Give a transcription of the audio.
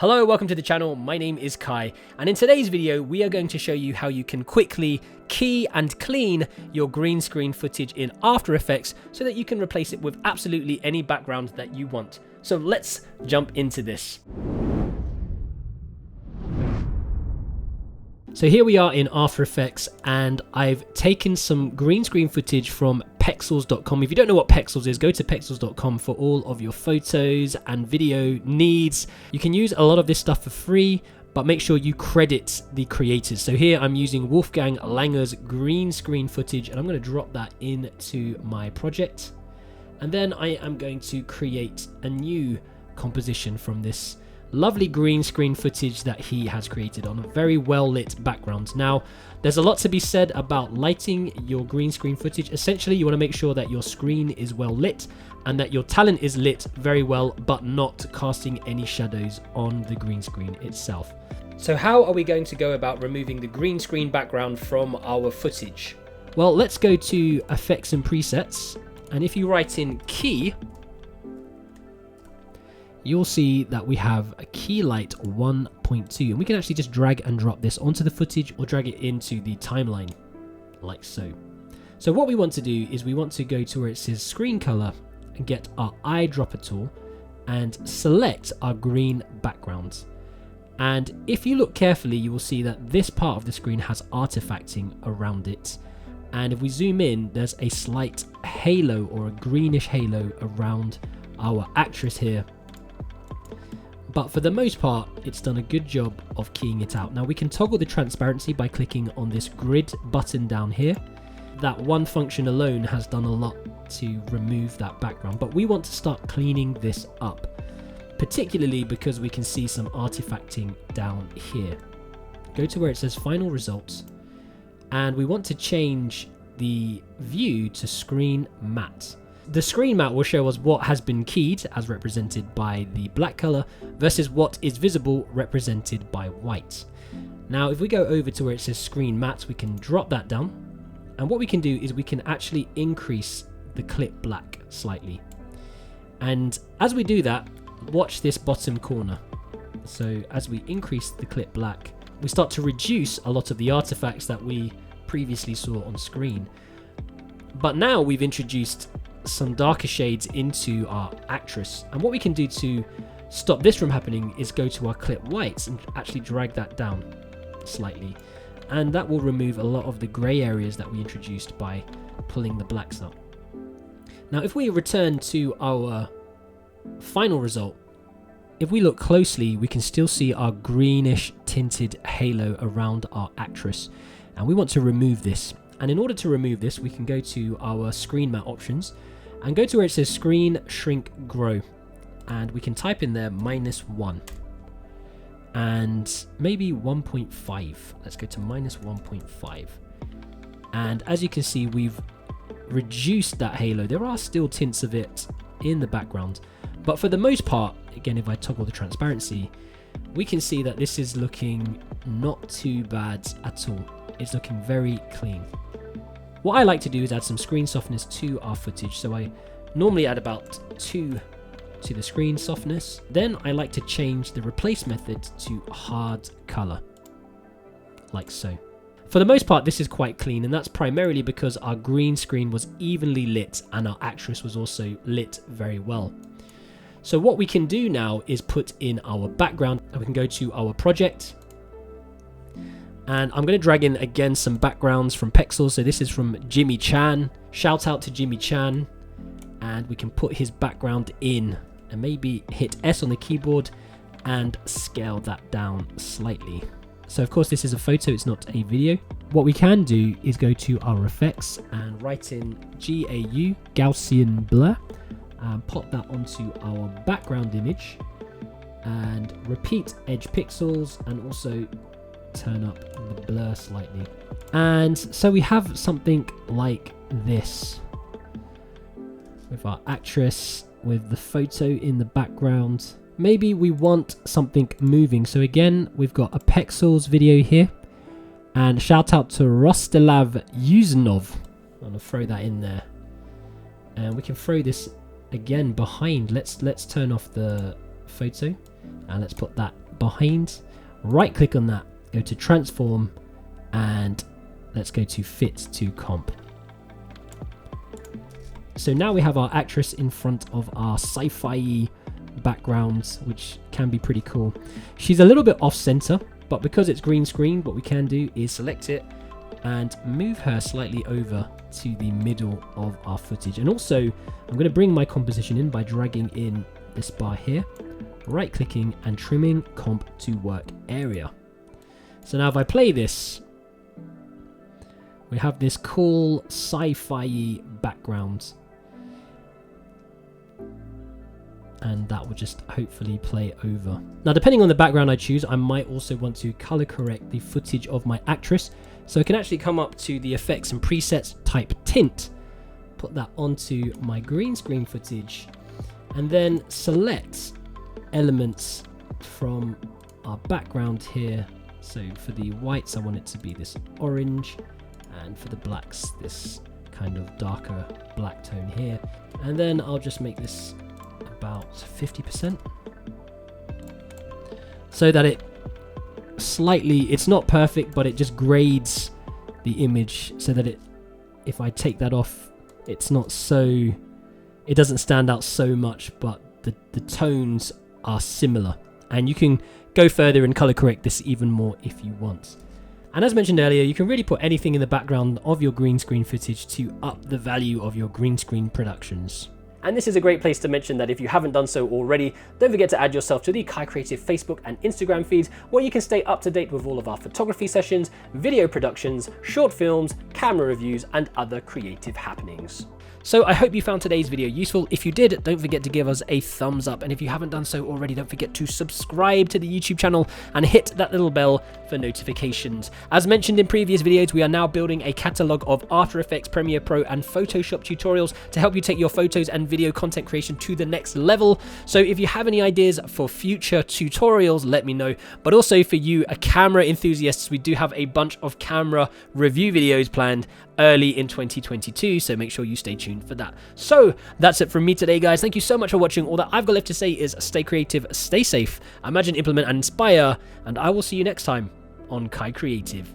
Hello, welcome to the channel. My name is Kai, and in today's video we are going to show you how you can quickly key and clean your green screen footage in After Effects so that you can replace it with absolutely any background that you want. So let's jump into this. So here we are in After Effects, and I've taken some green screen footage from Pexels.com. If you don't know what Pexels is, go to Pexels.com for all of your photos and video needs. You can use a lot of this stuff for free, but make sure you credit the creators. So here I'm using Wolfgang Langer's green screen footage, and I'm going to drop that into my project. And then I am going to create a new composition from this lovely green screen footage that he has created on a very well lit background. Now, there's a lot to be said about lighting your green screen footage. Essentially, you want to make sure that your screen is well lit and that your talent is lit very well, but not casting any shadows on the green screen itself. So how are we going to go about removing the green screen background from our footage? Well, let's go to Effects and Presets, and if you write in key, you'll see that we have a key light 1.2, and we can actually just drag and drop this onto the footage or drag it into the timeline, like so. So what we want to do is we want to go to where it says screen color and get our eyedropper tool and select our green background. And if you look carefully, you will see that this part of the screen has artifacting around it. And if we zoom in, there's a slight halo or a greenish halo around our actress here. But for the most part, it's done a good job of keying it out. Now we can toggle the transparency by clicking on this grid button down here. That one function alone has done a lot to remove that background, but we want to start cleaning this up, particularly because we can see some artifacting down here. Go to where it says final results, and we want to change the view to screen matte. The screen matte will show us what has been keyed, as represented by the black color, versus what is visible, represented by white. Now, if we go over to where it says screen matte, we can drop that down. And what we can do is we can actually increase the clip black slightly. And as we do that, watch this bottom corner. So as we increase the clip black, we start to reduce a lot of the artifacts that we previously saw on screen. But now we've introduced some darker shades into our actress, and what we can do to stop this from happening is go to our clip whites and actually drag that down slightly, and that will remove a lot of the gray areas that we introduced by pulling the blacks up. Now if we return to our final result, if we look closely, we can still see our greenish tinted halo around our actress, and we want to remove this. And in order to remove this, we can go to our screen matte options and go to where it says screen shrink grow, and we can type in there -1 and maybe 1.5. Let's go to -1.5. And as you can see, we've reduced that halo. There are still tints of it in the background, but for the most part, again, if I toggle the transparency, we can see that this is looking not too bad at all. It's looking very clean. What I like to do is add some screen softness to our footage. So I normally add about 2 to the screen softness. Then I like to change the replace method to hard color, like so. For the most part, this is quite clean, and that's primarily because our green screen was evenly lit and our actress was also lit very well. So what we can do now is put in our background, and we can go to our project. And I'm going to drag in again some backgrounds from Pexels. So this is from Jimmy Chan. Shout out to Jimmy Chan. And we can put his background in and maybe hit S on the keyboard and scale that down slightly. So of course this is a photo, it's not a video. What we can do is go to our effects and write in GAU, Gaussian blur, and pop that onto our background image and repeat edge pixels and also turn up the blur slightly. And so we have something like this with our actress with the photo in the background. Maybe we want something moving, so again we've got a Pexels video here, and shout out to Rostislav Yuzinov. I'm gonna throw that in there, and we can throw this again behind. Let's turn off the photo and let's put that behind, right click on that, go to transform, and let's go to fit to comp. So now we have our actress in front of our sci-fi background, which can be pretty cool. She's a little bit off center, but because it's green screen, what we can do is select it and move her slightly over to the middle of our footage. And also I'm going to bring my composition in by dragging in this bar here, right clicking and trimming comp to work area. So now if I play this, we have this cool sci-fi background, and that will just hopefully play over. Now, depending on the background I choose, I might also want to color correct the footage of my actress. So I can actually come up to the effects and presets, type tint, put that onto my green screen footage, and then select elements from our background here. So for the whites, I want it to be this orange, and for the blacks, this kind of darker black tone here. And then I'll just make this about 50%, so that it slightly, it's not perfect, but it just grades the image so that it, if I take that off, it's not so, it doesn't stand out so much, but the tones are similar. And you can go further and color correct this even more if you want. And as mentioned earlier, you can really put anything in the background of your green screen footage to up the value of your green screen productions. And this is a great place to mention that if you haven't done so already, don't forget to add yourself to the KaiCreative Facebook and Instagram feeds, where you can stay up to date with all of our photography sessions, video productions, short films, camera reviews, and other creative happenings. So I hope you found today's video useful. If you did, don't forget to give us a thumbs up. And if you haven't done so already, don't forget to subscribe to the YouTube channel and hit that little bell for notifications. As mentioned in previous videos, we are now building a catalog of After Effects, Premiere Pro, and Photoshop tutorials to help you take your photos and video content creation to the next level. So if you have any ideas for future tutorials, let me know. But also for you camera enthusiasts, we do have a bunch of camera review videos planned early in 2022, so make sure you stay tuned for that. So that's it from me today, guys. Thank you so much for watching. All that I've got left to say is stay creative, stay safe, imagine, implement, and inspire, and I will see you next time on KaiCreative.